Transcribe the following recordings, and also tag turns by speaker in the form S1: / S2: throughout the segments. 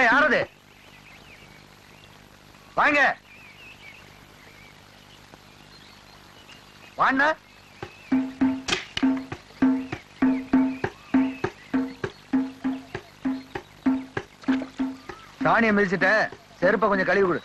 S1: யாரது? வாங்க வாண்ண. சாணியை மிதிச்சுட்ட, செருப்ப கொஞ்சம் கழுவி கொடு.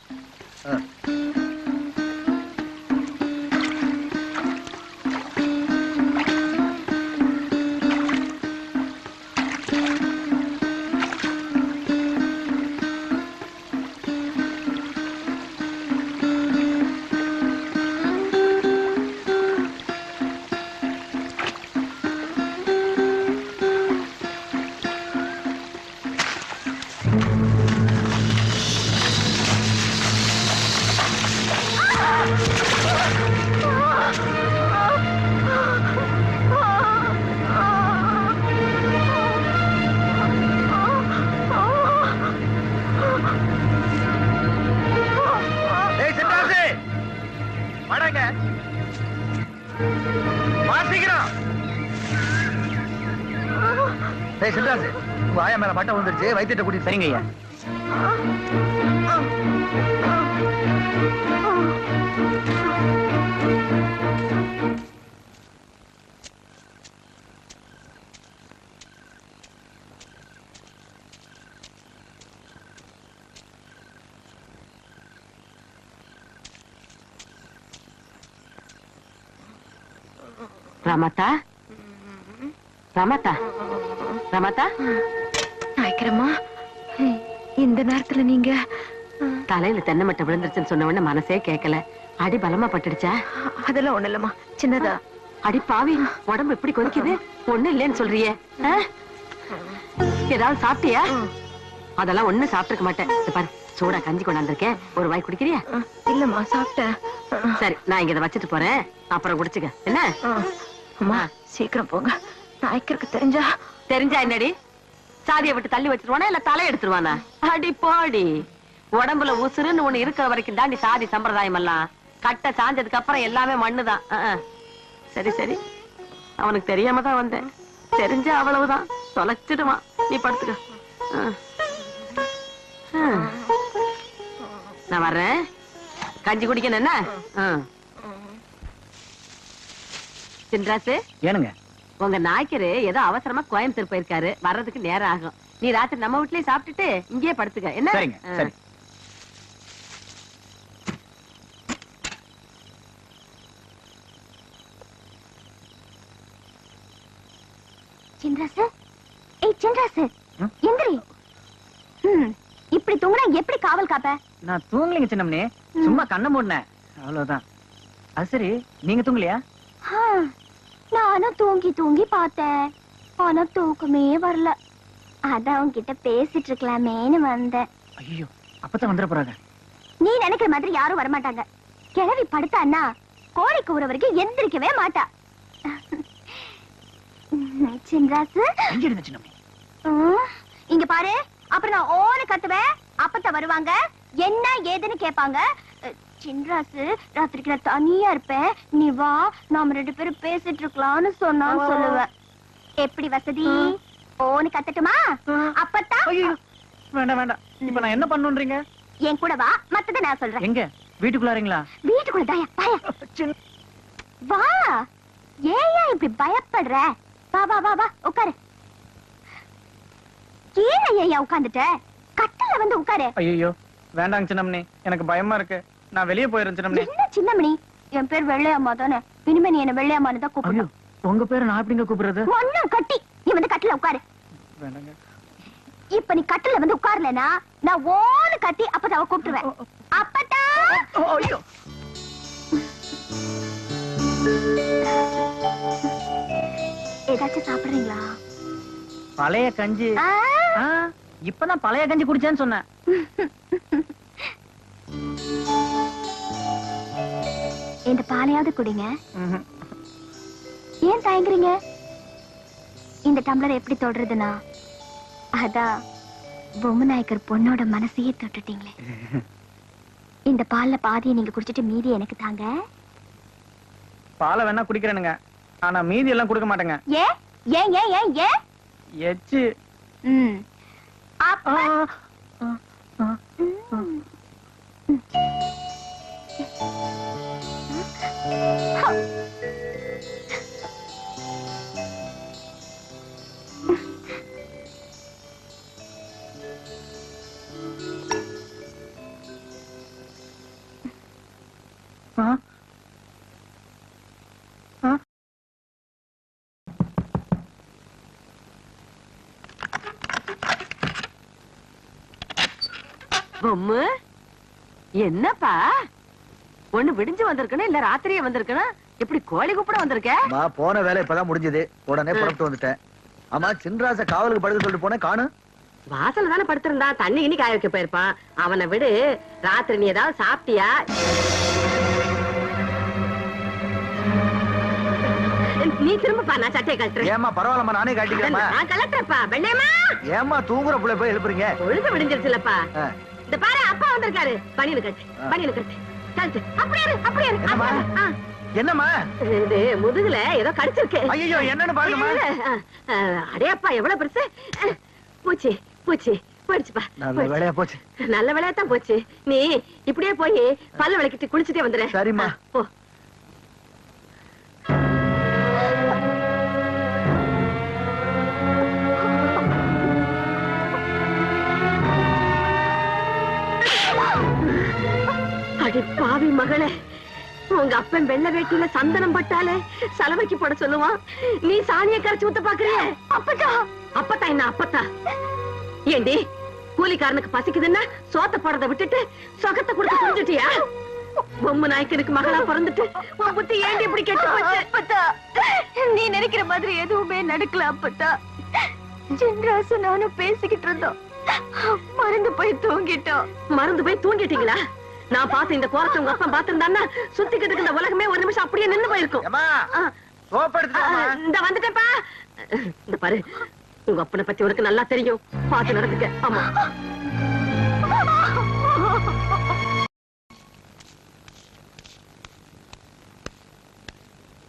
S1: வாயா மேல மட்டை வந்துருச்சு, வைத்திட்ட கூட்டி. சரிங்க ஐயா.
S2: Ramada, Ramada, Ramada.
S3: நாய்க்கிறமா, இந்த நேரத்துல நீங்க?
S2: தலையில தென்னை மட்டை விழுந்துருச்சுன்னு சொன்ன உடனே மனசே கேட்கல. அடி பலமா பட்டுடுச்சா?
S3: அதெல்லாம் ஒண்ணு இல்லம்மா, சின்னதா.
S2: அடி பாவி, உடம்பு எப்படி கொதிக்குது? ஒண்ணு இல்லைன்னு சொல்றியே. ஏதாவது சாப்பிட்டியா? அதெல்லாம் ஒண்ணு சாப்பிட்டுக்க மாட்டேன். பாரு, சூடா கஞ்சி கொண்டாந்துருக்கேன், ஒரு வாய் குடிக்கிறியா?
S3: இல்லம்மா, சாப்பிட்டேன்.
S2: சரி, நான் இங்க வச்சுட்டு போறேன், அப்புறம் குடிச்சுக்க. என்ன?
S3: அம்மா சீக்கிரம் போங்க, நாய்க்கருக்கு தெரிஞ்சா.
S2: தெரிஞ்சா என்னடி? சாதியை விட்டு தள்ளி வச்சிருவானா இல்ல தலை எடுத்துருவானா? அடி போடி, உடம்புல உசுருன்னு ஒண்ணு இருக்கிற வரைக்கும் தாண்டி சாதி சம்பிரதாயம் எல்லாம். கட்ட சாஞ்சதுக்கு அப்புறம் எல்லாமே மண்ணுதான். சரி சரி, அவனுக்கு தெரியாம தான் வந்தேன். தெரிஞ்ச அவ்வளவுதான், தொலைச்சிடுவான். நீ படுத்துக்க. நான் வர்றேன், கஞ்சி குடிக்கணும். என்ன சின்ராசு?
S1: ஏனுங்க?
S2: உங்க நாய்க்கரு ஏதோ அவசரமா கோயம்புத்தூர் போயிருக்காரு, வர்றதுக்கு நேரம் ஆகும். நீ ராத்திரி நம்ம வீட்லயே சாப்பிட்டுட்டு இங்கேயே படுத்துக்க. என்ன?
S1: சரி.
S4: சின்ராசு, ஏய் சின்ராசு, எந்திரி. இப்படி தூங்குனா எப்படி காவல் காப்ப?
S1: நான் தூங்கலைங்க சின்னம்னே, சும்மா கண்ணை மூடினேன், அவ்வளவுதான். அது சரி, நீங்க தூங்கலையா?
S4: நானும் தூங்கி தூங்கி பார்த்தேன், ஆனா தூக்கமே வரல. அதான் உன்கிட்ட பேசிட்டு இருக்கலாமேன்னு வந்தேன்.
S1: ஐயோ, அப்பதான் வந்துட போறாங்க.
S4: நீ நினைக்கிற மாதிரி யாரும் வரமாட்டாங்க. கிழவி படுத்தான்னா கோழி கூற வரைக்கும் எந்திரிக்கவே மாட்டா. சின்ராசு, இங்க பாரு. அப்புறம் நான் ஓன கத்துவேன், அப்பத்த வருவாங்க, என்ன ஏதுன்னு கேட்பாங்க. சின்ராசு, ராத்திரிக்கு நான் தனியா இருப்பேன், நீ வா, நாம 2 பேரும் பேசிட்டு இருக்கலாம்னு சொன்னான்னு சொல்லுவேன். எப்படி வசதி? ஓனு கத்தட்டுமா? அப்பத்தா?
S1: வேண்டாம் வேண்டாம், இப்ப நான் என்ன பண்ணுன்றீங்க?
S4: என் கூட வா, மத்தத நான் சொல்றேன்.
S1: எங்க? வீட்டுக்குள்ளாரீங்களா?
S4: வீட்டுக்குள்ள தாயா, பய வா. ஏயா இப்படி பயப்படுற? வா வா வா வா, உட்காரு. ஏயா உட்கார்ந்துட்ட? கட்டில வந்து உட்காரு.
S1: ஐயோ வேண்டாங்க சின்னமணி, எனக்கு பயமா இருக்கு, நான் வெளியே போயிடுறேன் சின்னமணி.
S4: என்ன சின்னமணி? என் பேர் வெள்ளையம்மா தானே, இனிமே நீ என்ன வெள்ளையம்மான்னு தான் கூப்பிடணும்.
S1: உங்க பேரு நான் எப்படிங்க கூப்பிடுறது?
S4: ஒண்ணு கட்டி, நீ வந்து கட்டில உட்காரு.
S1: வேண்டாங்க.
S4: இப்ப நீ கட்டில வந்து உட்கார்லனா நான் ஓன்னு கட்டி அப்பதான் கூப்பிட்டுருவேன். அப்பதா.
S1: ஐயோ,
S4: ஏதாச்சும் சாப்பிடுறீங்களா?
S1: பழைய கஞ்சி. இப்பதான் பழைய கஞ்சி குடிச்சேன்னு சொன்னேன்.
S4: இந்த பாலையாவது குடிங்க. ஏன் தயங்குறீங்க? இந்த டம்ளர் எப்படி தொடுறதுன்னா, அதான் பொம்மை நாயக்கர் பொண்ணோட மனசையே தொட்டுட்டீங்களே. இந்த பால்ல பாதியை நீங்க குடிச்சிட்டு மீதி எனக்கு தாங்க.
S1: பாலை வேணா குடிக்கிறேனுங்க, ஆனா மீதி எல்லாம் கொடுக்க மாட்டேங்க.
S4: ஏன் ஏன் ஏன் ஏன் ஏன்?
S1: எச்சு.
S4: ம். அப்ப
S2: பொம்மு என்னப்பா ஒண்ணு விடிஞ்சு வந்திருக்கணும் இல்ல ராத்திரியே வந்திருக்கணும், எப்படி கோழி கூப்பிட வந்திருக்க?
S5: போன வேலை இப்பதான் முடிஞ்சது, உடனே புறப்பட்டு வந்துட்டேன். ஆமா, சின்ராச காவலுக்கு படுக்க சொல்லிட்டு போனேன், காணும்.
S2: வாசல்ல தானே படுத்திருந்தான், தண்ணி கிண்ணி காய வைக்க போயிருப்பான். அவனை விடு, ராத்திரி நீ ஏதாவது சாப்பிட்டியா? நீ திரும்பப்பா, நான் சட்டையை கழட்டுறேன்.
S5: ஏமா பரவாயில்லம்மா, நானே காட்டிக்கிறேன்.
S2: நான் கலட்டுறப்பா. வெள்ளையம்மா,
S5: ஏமா தூங்குற புள்ள போய் எழுப்புறீங்க?
S2: பொழுது விடிஞ்சிருச்சுலப்பா. இந்த பாரு, அப்பா வந்திருக்காரு. பணியனு கட்டு, பணியனு கட்டு, கழட்டு. அப்படியே இரு, அப்படியே இரு.
S5: என்னம்மா? என்னம்மா
S2: இது முதுகுல ஏதோ கடிச்சிருக்கு.
S5: ஐயோ, என்னன்னு பாருங்கம்மா.
S2: அடே அப்பா, எவ்வளவு பெருசு. பூச்சி பூச்சி போயிடுச்சுப்பா.
S5: நல்ல வேலையா போச்சு.
S2: நல்ல வேலையா தான் போச்சு. நீ இப்படியே போய் பல்ல விளக்கிட்டு குளிச்சுட்டே வந்துடு.
S5: சரிம்மா.
S2: போ. அடி பாவி மகளே, உங்க அப்பன் வெள்ளை வேட்டியில சந்தனம் பட்டாலே சலவைக்கு போட சொல்லுவான், நீ சாணிய கரைச்சு ஊத்த பாக்குறிய? அப்பத்தா அப்பத்தா என்ன அப்பத்தா? ஏண்டி, கூலிக்காரனுக்கு பசிக்குதுன்னா சோத்த போடுறத விட்டுட்டு சொகத்தை கொடுத்து புரிஞ்சுட்டியா? பொம்மு நாய்க்கனுக்கு மகளா பிறந்துட்டு உன் புத்தி ஏண்டி இப்படி கெட்டு போச்சு?
S4: அப்பத்தா, நீ நினைக்கிற மாதிரி எதுவுமே நடக்கல அப்பத்தா. சின்ராசு நானும் பேசிக்கிட்டு இருந்தோம், மறந்து போய் தூங்கிட்டோம்.
S2: மறந்து போய் தூங்கிட்டீங்களா? நான் பார்த்து இந்த கோரத்தை உங்க அப்பா பாத்துருந்தான்னா சுத்திக்கிட்டு இருந்த உலகமே ஒரு நிமிஷம் அப்படியே நின்னு போயிருக்கும். இந்த வந்துட்டேப்பா. இந்த பாரு, உங்க அப்பனை பத்தி உனக்கு நல்லா தெரியும், பார்த்து நடந்துக்க. ஆமா,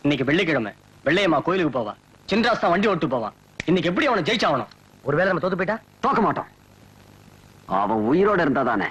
S6: இன்னைக்கு வெள்ளிக்கிழமை, வெள்ளையம்மா கோயிலுக்கு போவா, சின்ராஸ் தான் வண்டி ஓட்டு போவான். இன்னைக்கு எப்படி அவனை ஜெயிச்சாகணும்?
S5: ஒருவேளை நம்ம தோத்து போயிட்டா?
S6: தோக்க மாட்டான். அவன் உயிரோட இருந்தா தானே.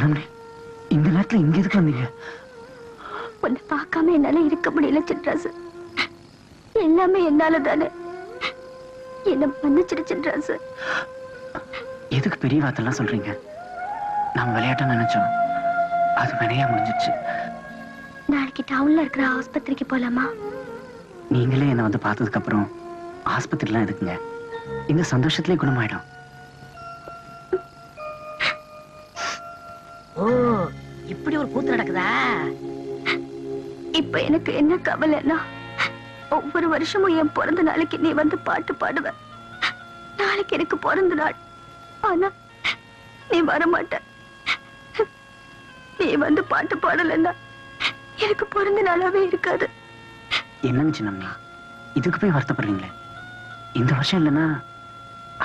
S1: சின்னம்னே, இந்த நேரத்துல இங்க எதுக்கு வந்தீங்க?
S4: உன்னை பார்க்காம என்னால இருக்க முடியல சின்ராசு. எல்லாமே என்னால தானே. என்ன மன்னிச்சிடு சின்ராசு.
S1: எதுக்கு பெரிய வார்த்தைலாம் சொல்றீங்க? நாம விளையாட்டா நினைச்சோம், அது வினையா முடிஞ்சிச்சு.
S4: நாளைக்கு டவுன்ல இருக்கிற ஆஸ்பத்திரிக்கு போலாமா?
S1: நீங்களே என்ன வந்து பார்த்ததுக்கு அப்புறம் ஆஸ்பத்திரிலாம் எதுக்குங்க? இந்த சந்தோஷத்திலே குணமாயிடும்.
S2: ஓ, இப்படி ஒரு கூத்து நடக்குதா?
S4: இப்ப எனக்கு என்ன கவலைன்னா, ஒவ்வொரு வருஷமும் என் பிறந்த நாளைக்கு நீ வந்து பாட்டு பாடுவ. நாளைக்கு எனக்கு பிறந்த நாள், ஆனா நீ வரமாட்ட. நீ வந்து பாட்டு பாடலன்னா எனக்கு பிறந்த நாளாவே இருக்காது.
S1: என்னங்க சின்னம்மா, இதுக்கு போய் வருத்தப்படுறீங்களே? இந்த வருஷம் இல்லைன்னா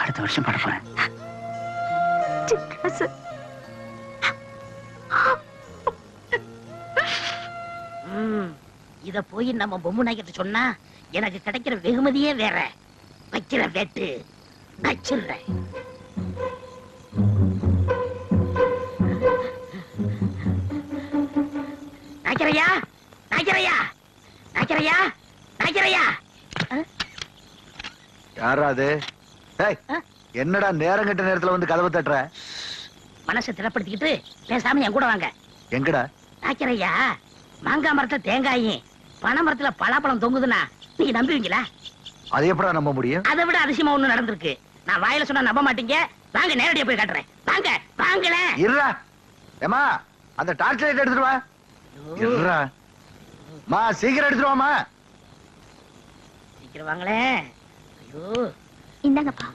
S1: அடுத்த வருஷம் பாட போறேன்.
S4: சின்ராசு,
S2: இத போய் நம்ம பொம்மை நாய்க்கிட்ட சொன்னா எனக்கு கிடைக்கிற வெகுமதியே வேற. வைக்கிற வெட்டு நச்சிடுறேன். நாய்க்கரையா, நாய்க்கரையா, நாய்க்கரையா, நாய்க்கரையா.
S5: யாரா அது? ஏய், என்னடா நேரம் கெட்ட நேரத்துல வந்து கதவை தட்டுற?
S2: மனசை திடப்படுத்திக்கிட்டு பேசாம என் கூட வாங்க.
S5: எங்கடா?
S2: நாய்க்கரையா, மாங்காய் மரத்துல தேங்காயும் பனை மரத்துல பலாப்பழம் தொங்குதுன்னா நீங்க நம்புவீங்களா?
S5: அது எப்படா நம்ப முடியும்?
S2: அதை விட அதிசயமா ஒண்ணு நடந்திருக்கு. நான் வாயில சொன்னா நம்ப மாட்டீங்க. வாங்க, நேரடியா போய் காட்டுறேன். வாங்க வாங்கல.
S5: இருடா. ஏமா, அந்த டார்ச் லைட் எடுத்துட்டு வா. இருடா. மா, சீக்கிரம் எடுத்துட்டு வாமா.
S2: சீக்கிரம் வாங்களே. ஐயோ,
S4: இந்தாங்கப்பா.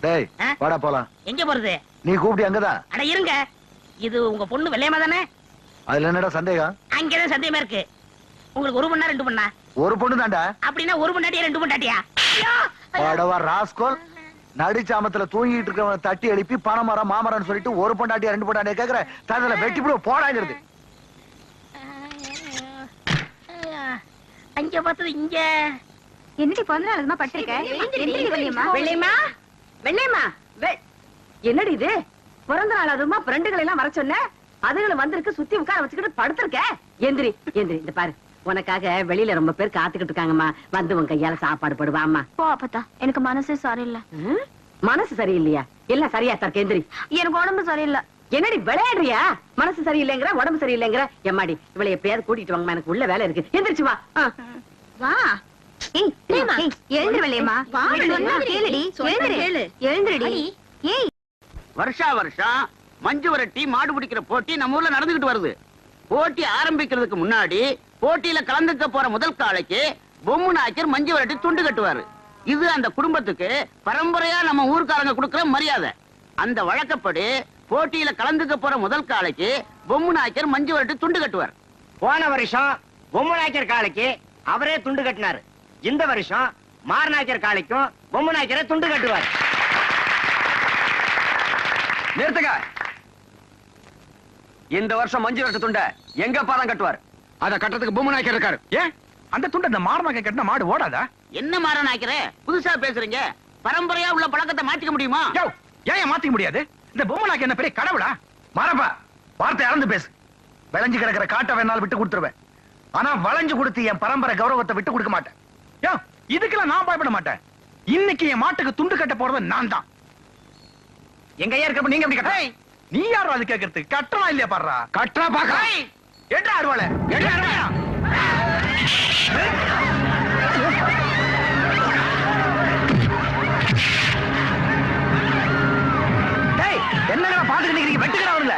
S5: டேய், வாடா போலாம்.
S2: எங்க போறது?
S5: நீ கூப்பிட்டு அங்கதான்.
S2: அட இருங்க, இது உங்க பொண்ணு வெள்ளையம்மா தானே?
S5: அதுல என்னடா சந்தேகம்?
S2: அங்கதான் சந்தேகமா இருக்கு. உங்களுக்கு ஒரு பொண்ணா ரெண்டு பொண்ணா?
S5: ஒரு பொண்ணு தான்டா.
S2: அப்படின்னா ஒரு பொண்டாட்டியா ரெண்டு பொண்டாட்டியா? ஐயோ!
S5: வாடவா ராஸ்கோல். நடிச்சாமத்துல தூங்கிட்டு இருக்கவன தட்டி எழுப்பி பணமரம் மாமரம்னு சொல்லிட்டு ஒரு பொண்டாட்டியா ரெண்டு பொண்டாட்டியா கேக்குற ததுல வெட்டி போடு போடாங்கிறது.
S2: அங்க பார்த்தது இங்க.
S3: என்னடி பிறந்த நாள் அதுமா பட்டிருக்க?
S2: வெள்ளையம்மா, வெள்ளையம்மா, என்னடி இது? பிறந்த நாள் அதுமா ஃப்ரெண்டுகளை எல்லாம் வர சொன்ன, அதுகளும் வந்திருக்கு, சுத்தி உட்கார வச்சுக்கிட்டு படுத்திருக்க. எந்திரி எந்திரி, இந்த பாரு, உனக்காக வெளியில ரொம்ப பேர் காத்துக்கிட்டு இருக்காங்கம்மா. வந்து உன் கையால சாப்பாடு போடுவாம்மா.
S4: போ அப்பத்தா, எனக்கு மனசே சரியில்லை.
S2: மனசு சரியில்லையா? எல்லாம் சரியா தர்க்க. எந்திரி.
S4: எனக்கு உடம்பு சரியில்லை.
S2: என்னடி விளையாடுறியா? மனசு சரியில்லைங்கிற, உடம்பு சரியில்லைங்கிற. எம்மாடி, இவளை எப்பயாவது கூட்டிட்டு வாங்கம்மா, எனக்கு உள்ள வேலை இருக்கு. எந்திரிச்சு வா.
S3: வா. ஏய், எழுந்திரு வெள்ளையம்மா. கேளுடி, எழுந்திருடி. ஏய்,
S7: வருஷா வருஷம் மஞ்சு விரட்டி மாடு பிடிக்கிற போட்டி நம்ம ஊர்ல நடந்துகிட்டு வருது. போட்டி ஆரம்பிக்கிறதுக்கு முன்னாடி போட்டியில கலந்துக்க போற முதல் காளைக்கு பொம்மு நாயக்கர் மஞ்சு விரட்டி துண்டு கட்டுவாரு. இது அந்த குடும்பத்துக்கு பரம்பரையா நம்ம ஊர்க்காரங்க கொடுக்கிற மரியாதை. அந்த வழக்கப்படி போட்டியில கலந்துக்க போற முதல் காளைக்கு பொம்மு நாயக்கர் மஞ்சு விரட்டி துண்டு கட்டுவார்.
S6: போன வருஷம் பொம்மை நாய்க்கர் காளைக்கு அவரே துண்டு கட்டினாரு. இந்த வருஷம் மார் நாய்க்கர் காளைக்கும் பொம்மை நாய்க்கரை துண்டு கட்டுவார்.
S8: நிறுத்துங்க. இந்த வருஷம் மஞ்சு விரட்டு துண்டை எங்க பாதான் கட்டுவார்.
S9: அத கட்டத்துக்கு பொம்மை நாய்க்கர் இருக்காரு. ஏன் அந்த துண்டை இந்த மாரநாய்க்கர் கட்டினா மாடு ஓடாதா?
S7: என்ன மாற நாயக்கரே, புதுசா பேசுறீங்க? பரம்பரையா உள்ள பழக்கத்தை மாத்திக்க முடியுமா?
S9: ஏன் மாத்திக்க முடியாது? இந்த பொம்மை நாய்க்கு என்ன பெரிய கடவுளா? மாறப்பா, வார்த்தை இறந்து பேசு. விளைஞ்சு கிடக்கிற காட்டை வேணாலும் விட்டு கொடுத்துருவேன். ஆனா வளைஞ்சு கொடுத்து என் பரம்பரை கௌரவத்தை விட்டு கொடுக்க மாட்டேன். இதுக்கெல்லாம் நான் பயப்பட மாட்டேன். இன்னைக்கு என் மாட்டுக்கு துண்டு கட்ட போறது நான் தான். எங்க ஐயா இருக்கப்ப நீங்க எப்படி கட்ட? நீ யாரும் அது கேட்கறதுக்கு? கட்டலாம் இல்லையா பாடுறா? கட்டா பாக்க என்ன அருவாள என்ன அருவாயா? என்ன பாத்துக்கிட்டு நீங்க வெட்டுக்கிறா அவருல?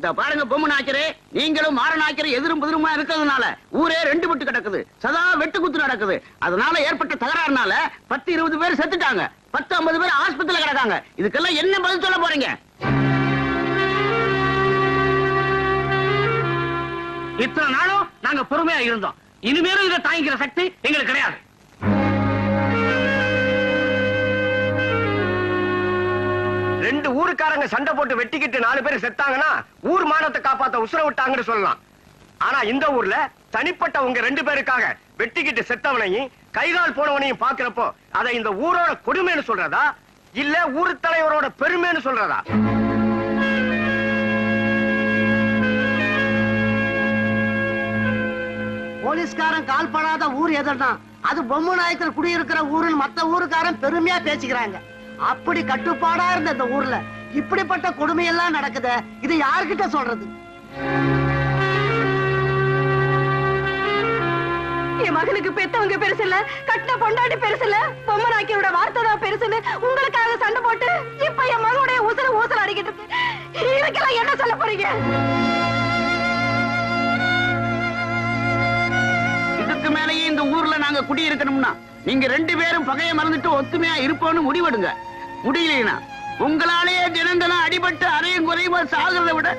S7: இந்த பாருங்க பொம்மை நாய்க்கரே, நீங்களும் மாற நாய்க்கரை எதிரும் புதிருமா இருக்கிறதுனால ஊரே ரெண்டு விட்டு கிடக்குது, சதா வெட்டு குத்து நடக்குது. அதனால ஏற்பட்ட தகராறுனால 10-20 பேர் செத்துட்டாங்க, 10-50 பேர் ஆஸ்பத்திரியில கிடக்காங்க. இதுக்கெல்லாம் என்ன பதில் சொல்ல போறீங்க?
S6: இத்தனை நாளும் நாங்க பொறுமையா இருந்தோம், இனிமேலும் இதை தாங்கிக்கிற சக்தி எங்களுக்கு கிடையாது. ரெண்டு ஊருக்காரங்க சண்டை போட்டு வெட்டிக்கிட்டு 4 பேர் செத்தாங்கன்னா ஊர் மானத்தை காப்பாத்த உசுர விட்டாங்கன்னு சொல்லலாம். ஆனா இந்த ஊர்ல தனிப்பட்ட உங்க 2 பேருக்காக வெட்டிக்கிட்டு செத்தவனையும் கைகால் போனவனையும் பாக்குறப்போ அதை இந்த ஊரோட கொடுமைன்னு சொல்றதா இல்ல ஊர் தலைவரோட பெருமைன்னு சொல்றதா?
S10: போலீஸ்காரன் கால் படாத ஊர் எதுனா அது பொம்மை நாயக்கர் குடியிருக்கிற ஊருன்னு மத்த ஊருக்காரன் பெருமையா பேசிக்கிறாங்க. அப்படி கட்டுப்பாடா இருந்த இந்த ஊர்ல இப்படிப்பட்ட கொடுமையெல்லாம் நடக்குது, இது யார்கிட்ட சொல்றது?
S2: என் மகனுக்கு பெத்தவங்க பெருசு இல்ல, கட்டின பொண்டாட்டி பெருசு இல்ல, பொம்மை நாய்க்கரோட வார்த்தை தான் பெருசுன்னு உங்களுக்காக சண்டை போட்டு இப்ப என் மகனுடைய ஊசல் அடிக்கிட்டு இருக்கு. இதுக்கெல்லாம் என்ன சொல்ல போறீங்க?
S7: இதுக்கு மேலேயே இந்த ஊர்ல நாங்க குடியிருக்கணும்னா நீங்க 2 பேரும் பகையை மறந்துட்டு ஒத்துமையா இருப்போம்னு முடிவெடுங்க. முடியலைன்னா உங்களாலேயே தினம் அடிபட்டு அரையும் குறையுமா சாகிறத விட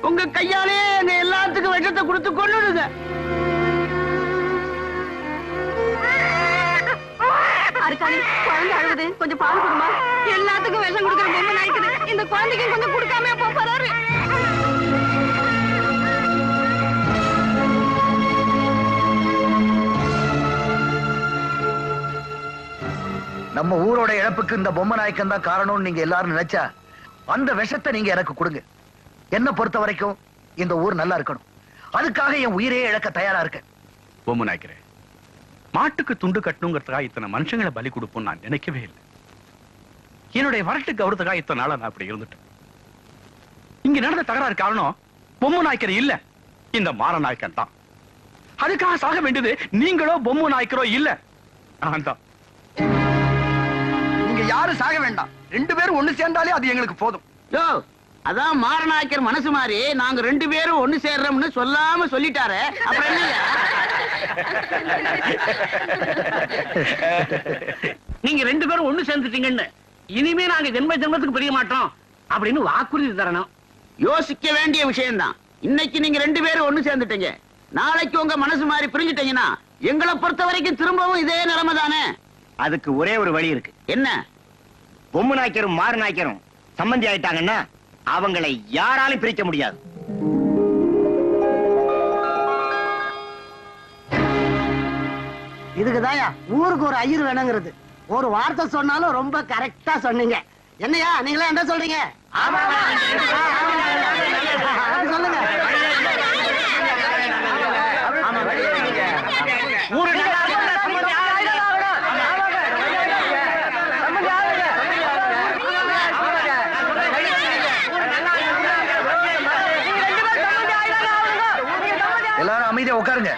S7: உங்க கையாலேயே எங்க எல்லாத்துக்கும் விஷத்தை கொடுத்து கொண்டுடுங்க.
S2: குழந்தை அழுகுது, கொஞ்சம் பால் கொடுமா. எல்லாத்துக்கும் விஷம் கொடுக்குற பொம்மை நாய்க்குது, இந்த குழந்தைக்கு கொஞ்சம் கொடுக்காம போறாரு.
S5: நம்ம ஊரோட இழப்புக்கு இந்த பொம்மை நாயக்கன் தான் காரணம்னு நீங்க எல்லாரும் நினைச்சா அந்த விஷத்தை நீங்க எனக்கு கொடுங்க. என்ன பொறுத்த வரைக்கும் இந்த ஊர் நல்லா இருக்கணும், அதுக்காக என் உயிரையே இழக்க தயாரா இருக்கேன்.
S11: பொம்மை நாய்க்கிறேன், மாட்டுக்கு துண்டு கட்டணுங்கிறதுக்காக இத்தனை மனுஷங்களை பலி கொடுப்போம் நான் நினைக்கவே இல்லை. என்னுடைய வரட்டுக்கு அவரதுக்காக இத்தனை நாளா நான் அப்படி இருந்துட்டேன். இங்க நடந்த தகராறு காரணம் பொம்மை நாய்க்கர் இல்ல, இந்த மாற நாயக்கன் தான். அதுக்காக சாக வேண்டியது நீங்களோ பொம்மை நாய்க்கரோ இல்ல, நான் தான்.
S9: நீங்க யாரும் சாக வேண்டாம், 2 பேரும் ஒண்ணு சேர்ந்தாலே அது எங்களுக்கு போதும்.
S7: யோ, அதான் மாரநாயக்கர் மனசு மாதிரி நாங்க 2 பேரும் ஒண்ணு சேர்றோம்னு சொல்லாம சொல்லிட்டாரு. அப்புறம் என்னங்க?
S6: நீங்க 2 பேரும் ஒண்ணு சேர்ந்துட்டீங்கன்னு இனிமே நாங்க ஜென்மத்துக்கு பிரிய மாட்டோம் அப்படின்னு வாக்குறுதி தரணும்.
S7: யோசிக்க வேண்டிய விஷயம்தான். இன்னைக்கு நீங்க 2 பேரும் ஒண்ணு சேர்ந்துட்டீங்க, நாளைக்கு உங்க மனசு மாதிரி பிரிஞ்சுட்டீங்கன்னா எங்களை பொறுத்த வரைக்கும் திரும்பவும் இதே நிலைமை தானே.
S6: அதுக்கு ஒரே ஒரு வழி இருக்கு.
S7: என்ன?
S6: பொம்மை நாய்க்கரும் மாறு நாய்க்கரும் சம்பந்தி ஆயிட்டாங்கன்னா அவங்களை யாராலும் பிரிக்க முடியாது.
S10: இதுக்குதாயா ஊருக்கு ஒரு ஐயர் வேணுங்கிறது. ஒரு வார்த்தை சொன்னாலும் ரொம்ப கரெக்டா சொன்னீங்க. என்னையா நீங்களே என்ன சொல்றீங்க? சொல்லுங்க.
S5: எல்லாரும் அமைதியா உட்காருங்க.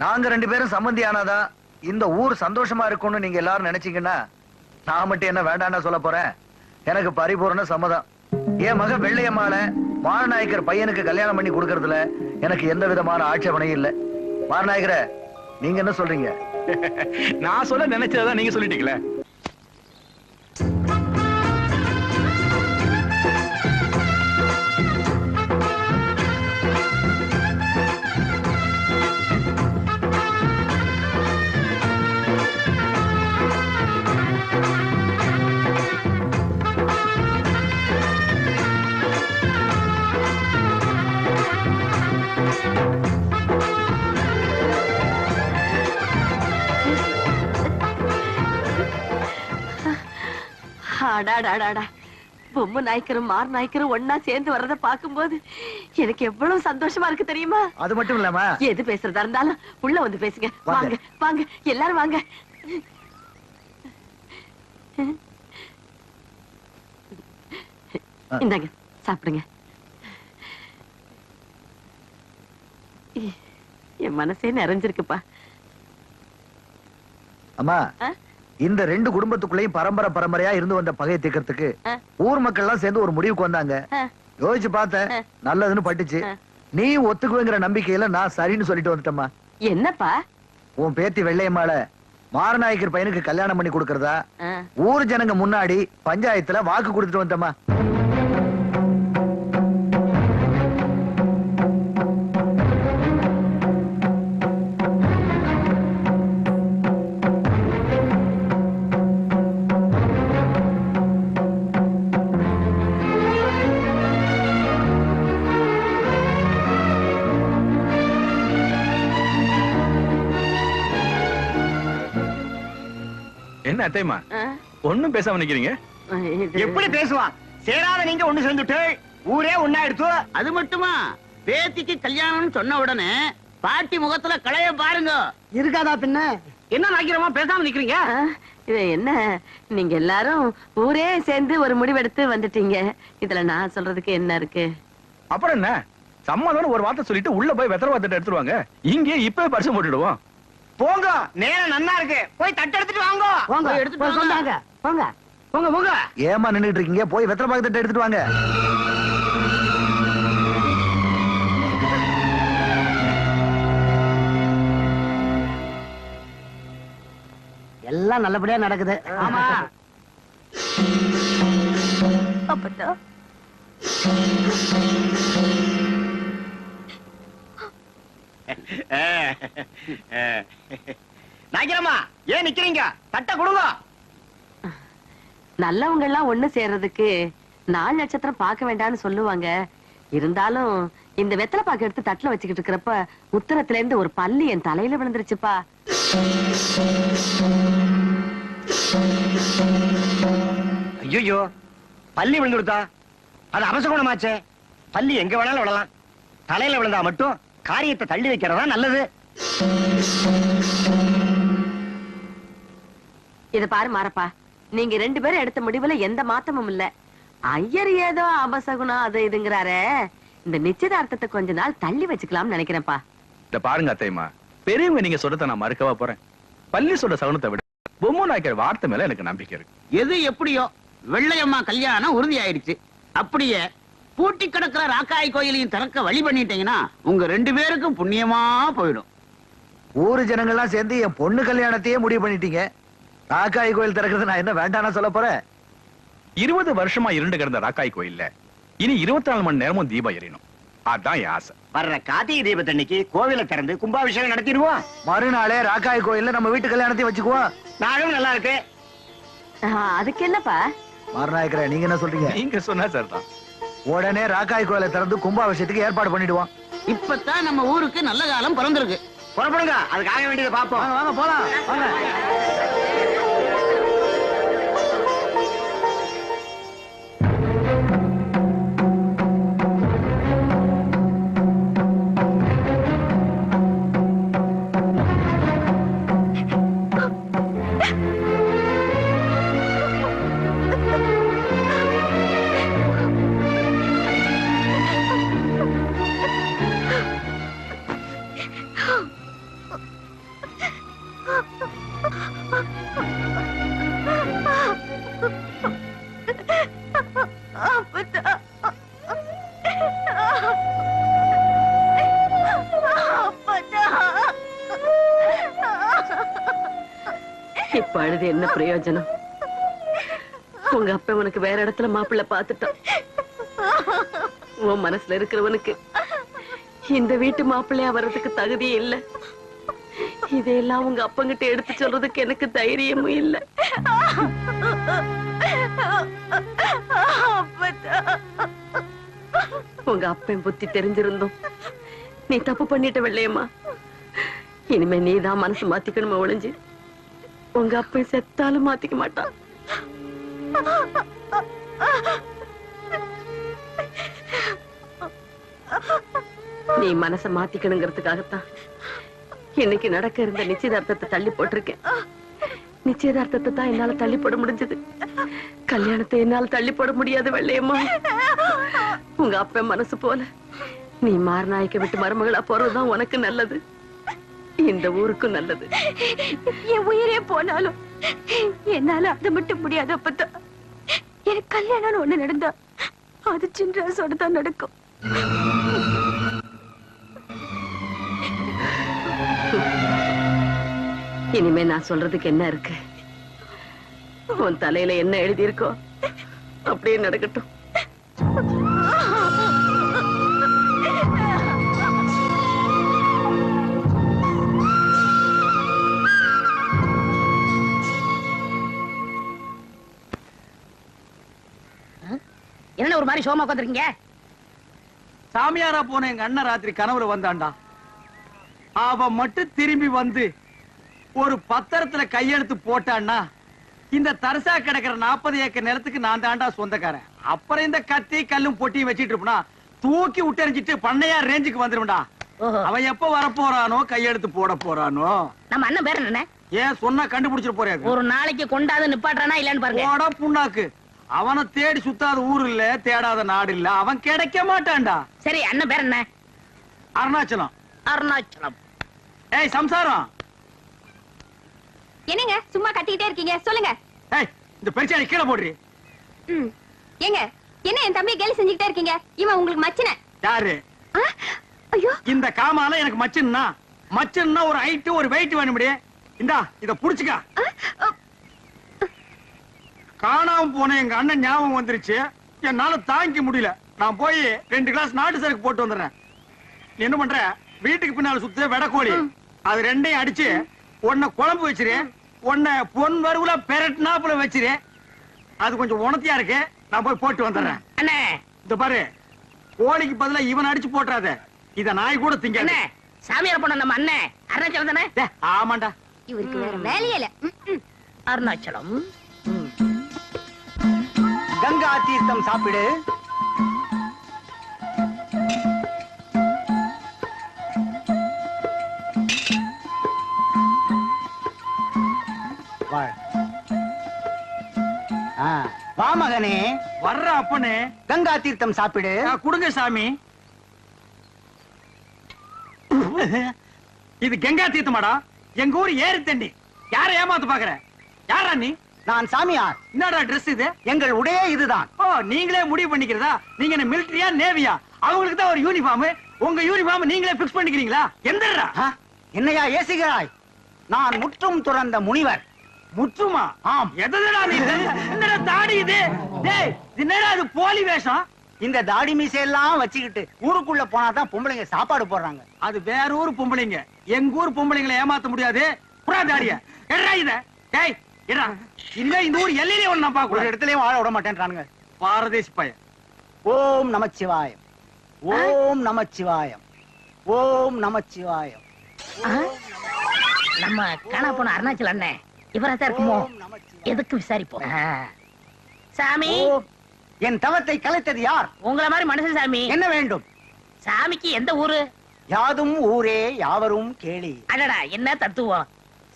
S5: நாங்க 2 பேரும் சம்பந்தி ஆனாதான் இந்த ஊர் சந்தோஷமா இருக்கும்னு நீங்க எல்லாரும் நினைச்சீங்கன்னா நான் மட்டும் என்ன வேண்டாம்னா சொல்ல போறேன். எனக்கு பரிபூர்ண சம்மதம். என் மக வெள்ளையம்மாள மாரநாயக்கர் பையனுக்கு கல்யாணம் பண்ணி கொடுக்கறதுல எனக்கு எந்த விதமான ஆட்சேபனையும் இல்லை. மாரநாயக்கரை நீங்க என்ன சொல்றீங்க?
S11: நான் சொல்ல நினைச்சதான் நீங்க சொல்லிட்டீங்களே.
S2: பொம்மை நாய்க்கரும் மார் நாய்க்கரும் ஒன்னா சேர்ந்து வர்றத பாக்கும்போது எனக்கு எவ்வளவு சந்தோஷமா இருக்கு தெரியுமா?
S5: அது மட்டும் இல்லாம
S2: எது பேசுறதா இருந்தாலும் உள்ள வந்து பேசுங்க. வாங்க வாங்க எல்லாரும் வாங்க. இந்தாங்க சாப்பிடுங்க. என் மனசே நிறைஞ்சிருக்குப்பா.
S5: அம்மா இந்த ரெண்டு குடும்பத்துக்குள்ளேயும் பரம்பரை பரம்பரையா இருந்து வந்த பகையை தீர்க்கறதுக்கு ஊர் மக்கள் எல்லாம் சேர்ந்து ஒரு முடிவுக்கு வந்தாங்க. யோசிச்சு பார்த்தேன், நல்லதுன்னு பட்டுச்சு. நீ ஒத்துக்குவேங்கிற நம்பிக்கையில நான் சரின்னு சொல்லிட்டு வந்துட்டேம்மா.
S2: என்னப்பா?
S5: உன் பேத்தி வெள்ளையம்மாள மாரநாயக்கர் பையனுக்கு கல்யாணம் பண்ணி கொடுக்கறதா ஊர் ஜனங்க முன்னாடி பஞ்சாயத்துல வாக்கு கொடுத்துட்டு வந்துட்டேம்மா.
S11: என்ன அத்தைமா ஒண்ணும் பேசாம நிக்கிறீங்க?
S6: எப்படி பேசுவா? சேராத நீங்க ஒண்ணு சேர்ந்துட்டு ஊரே ஒண்ணா எடுத்து.
S7: அது மட்டுமா, பேத்திக்கு கல்யாணம்னு சொன்ன உடனே பாட்டி முகத்துல களைய பாருங்க.
S10: இருக்காதா பின்ன?
S7: என்ன நாய்க்கிறமா பேசாம நிக்கிறீங்க?
S2: இது என்ன, நீங்க எல்லாரும் ஊரே சேர்ந்து ஒரு முடிவெடுத்து வந்துட்டீங்க. இதுல நான் சொல்றதுக்கு என்ன இருக்கு?
S11: அப்புறம் என்ன, சம்மதம் ஒரு வார்த்தை சொல்லிட்டு உள்ள போய் வெத்தலை வார்த்தை எடுத்துருவாங்க. இங்கே இப்பவே பரிசு போட்டுடுவோம்.
S6: போங்க, நேரம் நன்னா இருக்கு. போய் தட்டு எடுத்துட்டு வாங்க.
S10: போங்க,
S7: போய் எடுத்துட்டு
S10: போய்
S7: வாங்க.
S10: சொன்னாங்க. போங்க போங்க போங்க.
S5: ஏமா நின்னுட்டு இருக்கீங்க? போய் வெத்தலை பாக்கத்தை எடுத்துட்டு வாங்க.
S10: எல்லாம் நல்லபடியா நடக்குது.
S7: ஆமா.
S4: அப்பத்தா
S6: நாய்க்கிறமா ஏன் நிக்கிறீங்க? தட்ட கொடுங்க.
S2: நல்லவங்க எல்லாம் ஒண்ணு சேர்றதுக்கு 4 நட்சத்திரம் பார்க்க வேண்டாம்னு சொல்லுவாங்க. இருந்தாலும் இந்த வெத்தலை பாக்கு எடுத்து தட்டுல வச்சுக்கிட்டு இருக்கிறப்ப உத்தரத்துல இருந்து ஒரு பல்லு என் தலையில விழுந்துருச்சுப்பா.
S6: ஐயோ, பள்ளி விழுந்துடுதா? அது அபசகுணமாச்சே. பள்ளி எங்க வேணாலும் விழலாம். தலையில விழுந்தா மட்டும் காரியத்தை தள்ளி வைக்கிறதா நல்லது.
S2: இத பாரு மாரப்பா, நீங்க 2 பேரும் எடுத்த முடிவுல எந்த மாற்றமும் இல்ல. ஐயர் ஏதோ அபசகுணம் அது இதுங்கிறாரே, இந்த நிச்சயதார்த்தத்தை கொஞ்ச நாள் தள்ளி வச்சுக்கலாம்னு நினைக்கிறேன்ப்பா.
S11: இத பாருங்க அத்தைமா, பெரியவங்க நீங்க சொல்றத நான் மறுக்கவா போறேன்? பள்ளி சொல்ற சகுனத்தை விட பொம்மை நாய்க்கிற வார்த்தை மேல எனக்கு நம்பிக்கை இருக்கு.
S7: எது எப்படியோ வெள்ளையம்மா கல்யாணம் உறுதி ஆயிடுச்சு. அப்படியே பூட்டி கிடக்கிற ராக்காய் கோயிலையும் திறக்க வழி பண்ணிட்டீங்கன்னா உங்க 2 பேருக்கும் புண்ணியமா போயிடும்.
S5: ஊரு ஜனங்கள்லாம் சேர்ந்து என் பொண்ணு கல்யாணத்தையே முடிவு பண்ணிட்டீங்க. ராக்காய் கோயில் திறக்கிறது நான் என்ன வேண்டாம்னா சொல்ல போறேன்?
S11: 20 வருஷமா இருண்டு கிடந்த ராக்காய் கோயில்ல இனி 24 மணி நேரமும் தீபம் எரியணும். அதான் என் ஆசை.
S6: வர்ற கார்த்திகை தீபத்தன்னைக்கு கோவிலை திறந்து கும்பாபிஷேகம் நடத்திடுவோம்.
S5: மறுநாளே ராக்காய் கோயில்ல நம்ம வீட்டு கல்யாணத்தையும் வச்சுக்குவோம்.
S6: நானும் நல்லா இருக்கு.
S2: அதுக்கு என்னப்பா?
S5: மாரநாயக்கரே, நீங்க என்ன சொல்றீங்க?
S11: நீங்க சொன்னா சரிதான்.
S5: உடனே ராக்காய் கோயிலை திறந்து கும்பாபிஷேகத்துக்கு ஏற்பாடு பண்ணிடுவோம்.
S7: இப்பதான் நம்ம ஊருக்கு நல்ல காலம் பிறந்திருக்கு.
S6: புறப்படுங்க, அதுக்கு ஆக வேண்டியதை பார்ப்போம்.
S10: வாங்க வாங்க போலாம் வாங்க.
S2: இப்ப அழுது என்ன பிரயோஜனம்? உங்க அப்ப உனக்கு வேற இடத்துல மாப்பிள்ளை பாத்துட்டான். உன் மனசுல இருக்கிறவனுக்கு இந்த வீட்டு மாப்பிள்ளையா வர்றதுக்கு தகுதியே இல்ல. இதையெல்லாம் உங்க அப்பங்கிட்ட எடுத்து சொல்றதுக்கு எனக்கு தைரியமும் இல்ல. உங்க அப்பன் புத்தி தெரிஞ்சிருந்தோம் நீ தப்பு பண்ணிட்ட வெள்ளையம்மா. இனிமே நீதான் மனசு மாத்திக்கணுமா ஒளிஞ்சு. உங்க அப்பன் செத்தாலும் மாத்திக்க மாட்டான். நீ மனச மாத்திக்கணுங்கிறதுக்காகத்தான் இன்னைக்கு நடக்க இருந்த நிச்சயதார்த்தத்தை தள்ளி போட்டிருக்கேன். நிச்சயதார்த்தத்தை தான் என்னால தள்ளி போட முடிஞ்சது. கல்யாணத்தை என்னால தள்ளி போட முடியாது வெள்ளையம்மா. உங்க அப்பன் மனசு போல நீ மாரநாயக்க விட்டு மருமகளா போறதுதான் உனக்கு நல்லது, இந்த ஊருக்கும் நல்லது.
S4: என் உயிரே போனாலும் என்னால அது மட்டும் முடியாது அப்பத்தா. எனக்கு கல்யாணம்னு ஒண்ணு நடந்தா அது சின்ராசோட தான் நடக்கும்.
S2: இனிமே நான் சொல்றதுக்கு என்ன இருக்கு? உன் தலையில என்ன எழுதி இருக்கோ அப்படியே நடக்கட்டும்.
S10: என்ன ஒரு மாதிரி சோமா உட்காந்துருக்கீங்க?
S12: சாமியாரா போன எங்க அண்ணன் ராத்திரி கனவுல வந்தான்டா. அவ மட்டும் திரும்பி வந்து ஒரு பத்திரத்துல கையெழுத்து போட்டான்னா இந்த தரிசா கிடக்கிற 40 ஏக்கர் நிலத்துக்கு நான் தாண்டா சொந்தக்காரன். அப்புறம் இந்த கத்தி கல்லும் பொட்டியும் வச்சிட்டு இருப்பா தூக்கி விட்டறிஞ்சிட்டு பண்ணையா ரேஞ்சுக்கு வந்துருவா. அவன் எப்ப வரப்போறானோ கையெழுத்து போட போறானோ.
S10: நம்ம அண்ணன் பேர் என்ன?
S12: ஏன் சொன்னா கண்டுபிடிச்சிட்டு போறாரு.
S10: ஒரு நாளைக்கு கொண்டாது நிப்பாட்டானா இல்லன்னு பாருங்க.
S12: போடா புண்ணாக்கு. அவனை தேடி சுத்தாத ஊர் இல்ல, தேடாத நாடு இல்ல, அவன் கிடைக்க மாட்டான்டா.
S10: சரி, அண்ணன் பேர் என்ன?
S12: அருணாச்சலம்.
S10: அருணாச்சலம்.
S12: ஏய் சம்சாரம்.
S4: என்னங்க சும்மா கத்திக்கிட்டே இருக்கீங்க? சொல்லுங்க.
S12: ஏய் இந்த பெருச்சாளி கீழே போடுறி.
S4: ஏங்க என்ன என் தம்பி கேலி செஞ்சுக்கிட்டே இருக்கீங்க? இவன் உங்களுக்கு மச்சின.
S12: யாரு?
S4: ஐயோ,
S12: இந்த காமால எனக்கு மச்சன்னா ஒரு ஹைட் ஒரு வெயிட் வேணும்டி. இந்தா இத புடிச்சுக்க. காணாம போன எங்க அண்ணன் ஞாபகம் வந்துருச்சு. என்னால தாங்கிக்க முடியல. நான் போய் 2 கிளாஸ் நாட்டு சரக்கு போட்டு வந்துடுறேன். நீ என்ன பண்ற? வீட்டுக்கு பின்னால சுத்த வெடக்கோழி அது ரெண்டையும் அடிச்சு உன்னை குழம்பு வச்சிரு. உன்னை பொன் வறுவுல பெரட்னாப்புல வச்சிரு. அது கொஞ்சம் உணர்த்தியா இருக்கு. நான் போய் போட்டு வந்துடுறேன்.
S10: அண்ணே
S12: இந்த பாரு, கோழிக்கு பதிலா இவன் அடிச்சு போட்டுறாத. இத நாய் கூட திங்க.
S10: அண்ணே சாமியார் போன நம்ம அண்ணன் அருணாச்சலம் தானே?
S12: ஆமாண்டா.
S4: இவருக்கு வேற வேலையே இல்ல.
S10: அருணாச்சலம்.
S5: கங்கா தீர்த்தம் சாப்பிடு. வா மகனே.
S12: வர்ற அப்பனே.
S5: கங்கா தீர்த்தம் சாப்பிடு.
S12: குடுங்க சாமி. இது கங்கா தீர்த்தமாடா. எங்க ஊர் ஏரி தண்ணி. யார ஏமாத்து பாக்குற? யாரா நீ?
S5: நான் சாமியார்.
S12: என்னடா ட்ரெஸ் இது?
S5: எங்கள் உடையே இதுதான்.
S12: ஓ, நீங்களே முடிவு பண்ணிக்கிறதா? நீங்க என்ன மிலிட்டரியா நேவியா? அவங்களுக்கு தான் ஒரு யூனிஃபார்ம். உங்க யூனிஃபார்ம் நீங்களே பிக்ஸ் பண்ணிக்கிறீங்களா? எந்தடா?
S5: என்னையா ஏசுகிறாய்? நான் முற்றும் துறந்த முனிவர்.
S12: முற்றுமா?
S5: ஆம்.
S12: எதடா நீ? என்னடா தாடி இது? டேய், என்னடா இது போலி வேஷம்?
S5: இந்த தாடி மீசையெல்லாம் வச்சுக்கிட்டு ஊருக்குள்ள போனாதான் பொம்பளைங்க சாப்பாடு போடுறாங்க.
S12: அது வேற ஊர் பொம்பளைங்க. எங்க ஊர் பொம்பளைங்களை ஏமாத்த முடியாது. புறா தாடிய எடா இத. டேய் எடா. இனிமே இந்த ஊர் எல்லையிலே ஒண்ணு நான் பார்க்க
S5: ஒரு இடத்துலயும் வாழ விட மாட்டேன்றானுங்க.
S12: பாரதேசி பையன்.
S5: ஓம் நமச்சிவாயம். ஓம் நமச்சிவாயம். ஓம் நமச்சிவாயம்.
S10: நம்ம காணா போன அருணாச்சலம் அண்ணன் இவரா தான் இருக்குமோ? எதுக்கு விசாரிப்போம். சாமி,
S5: என் தவத்தை கலைத்தது யார்?
S10: உங்கள மாதிரி மனுஷன் சாமி.
S5: என்ன வேண்டும்?
S10: சாமிக்கு எந்த ஊரு?
S5: யாதும் ஊரே யாவரும் கேளி.
S10: அடடா, என்ன தத்துவம்.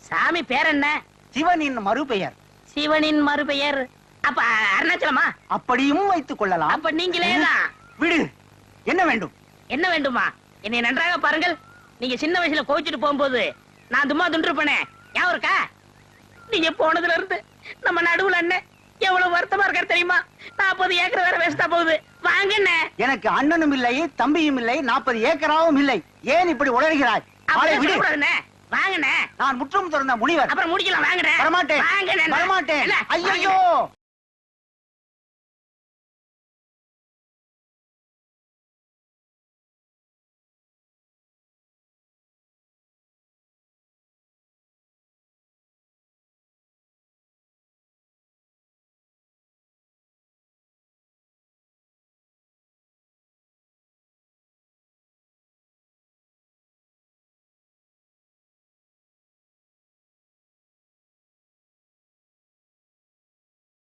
S10: சாமி பேர் என்ன?
S5: சிவனின் மறுபெயர்.
S10: சிவனின் மறுபெயர். அப்ப அருணாச்சலமா?
S5: அப்படியும் வைத்துக் கொள்ளலாம்.
S10: அப்ப நீங்களே தான்.
S5: விடு. என்ன வேண்டும்?
S10: என்ன வேண்டுமா? என்னை நன்றாக பாருங்கள். நீங்க சின்ன வயசுல கோவிச்சுட்டு போகும்போது நான் தும்மா துண்டிருப்பேனே, ஞாபகம் இருக்கா? நீங்க போனதுல இருந்து நம்ம நடுவுல அண்ணன் எவ்வளவு வருத்தமா இருக்காரு தெரியுமா? 40 ஏக்கர் வேற வேஸ்டா போகுது. வாங்க அண்ணே.
S5: எனக்கு அண்ணனும் இல்லை, தம்பியும் இல்லை, 40 ஏக்கராவும் இல்லை. ஏன் இப்படி உளறுகிறாய்?
S10: வாங்கண்ணே.
S5: நான் முற்றும் துறந்த முனிவர்.
S10: அப்புறம் முடிக்கலாம். வாங்கண்ணே.
S5: வரமாட்டேன்.
S10: வாங்கண்ணே.
S5: வரமாட்டேன். ஐயோ.